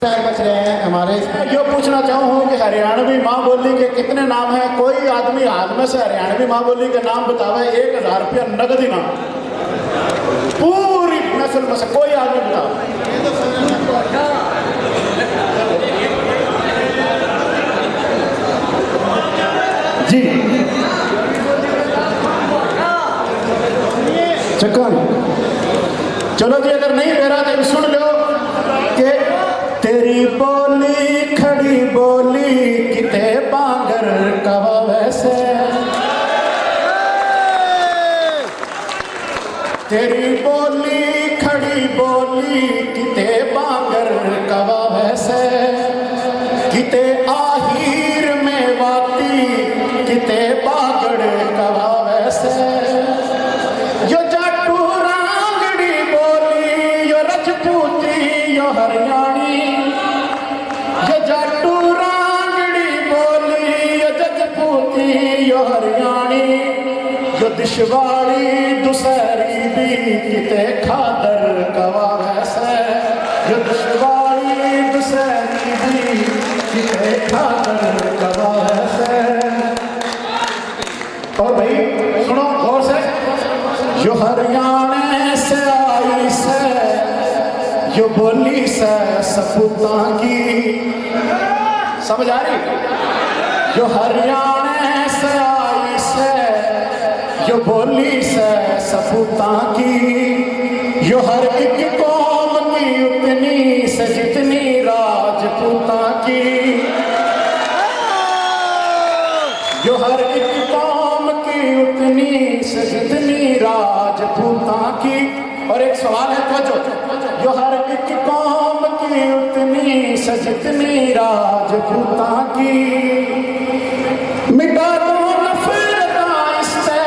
बच रहे हैं हमारे। यो पूछना चाहूँ कि हरियाणवी माँ बोली के कितने नाम हैं? कोई आदमी हाथ में से हरियाणवी माँ बोली के नाम बतावे, 1000 रुपया नगद इनाम पूरी नस्ल में से कोई आदमी बताओ। जी चक्कर चलो जी, अगर नहीं दे रहा तो सुन लो कि तेरी बोली खड़ी बोली किते बांगर कवा वैसे, तेरी बोली खड़ी बोली किते बांगर कवा वैसे, किते आहिर में वाती किते बागड़ कवा वैसे, यो जाटू रांगड़ी बोली यो रजपूती यो हरियाणी, यो जाटू रांगड़ी बोली यो रजपूती यो हरियाणी, यो दिशवाड़ी दुसहरी भी किते खादर कवा वैसे, यो दिशवाड़ी दुसहरी भी किते खादर कवा वैसे। और भाई सुनो गौर से, यो हरियाणा से आई से यो बोली से सपूता की, समझ आ रही? यो हरियाणा से आई से यो बोली से सपूता की, यो हर एक कौम की उतनी से जितनी राजपूता की, यो हर एक कौम की उतनी से जितनी राजपूता की। और एक सवाल है तो जो हर एक कौम की उतनी से जितनी राजपूता की, मिटा दो नफरत इससे,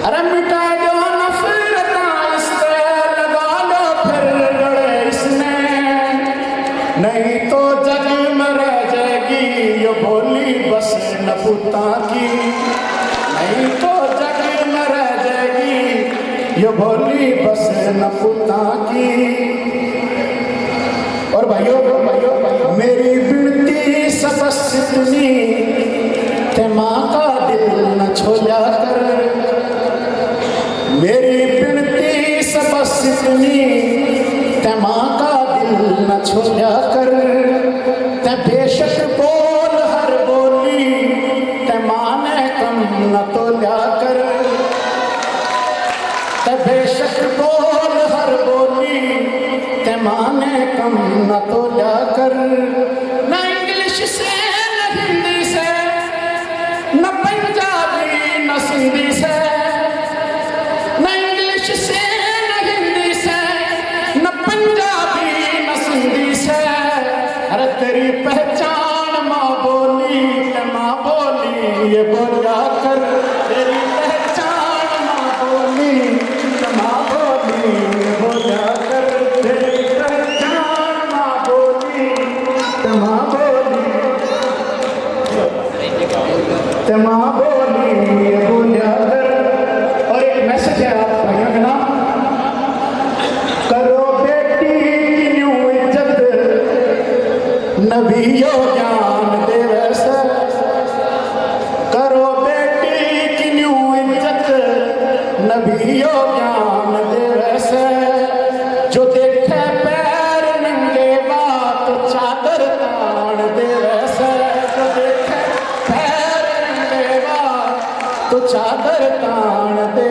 अरे मिटा दो नफरत इससे, लगा लो फिर गड़े इसने, नहीं तो जग में रह जाएगी यो बोली बस नपुता की, नहीं तो जग में रह जाएगी यो बोली बस नपुता की। और भाइयों मेरी बिनती सबस इतनी कि माँ का दिल न छोड़ा कर, मेरी बिनती सबस इतनी कि माँ का दिल न छोड़ा कर, ते बेशक बोल हर बोली ते माने कम न तोला कर, ते बेशक बोल हर बोली ते माने कम न तोला कर, न इंग्लिश से न हिंदी से न पंजाबी न सिंधी से, न इंग्लिश से न हिंदी से न पंजाबी न सिंधी से, अरे तेरी पहचान माँ बोली ते माँ बोली ये बोला कर, तेरी पहचान माँ बोली ते माँ बोली ये बोला कर, तेरी पहचान माँ बोली ते माँ बोली ते माँ बोली ये बोला कर। और एक मैसेज है आप भाइयों के नाम, करो बेटी की न्यू इज्जत नबियो ज्ञान दे वैसे, करो बेटी की न्यू इज्जत नबियो ज्ञान दे वैसे, जो देखे पैर नंगे बात चादर तान दे वैसे, जो देखे पैर नंगे बात तो चादर तान दे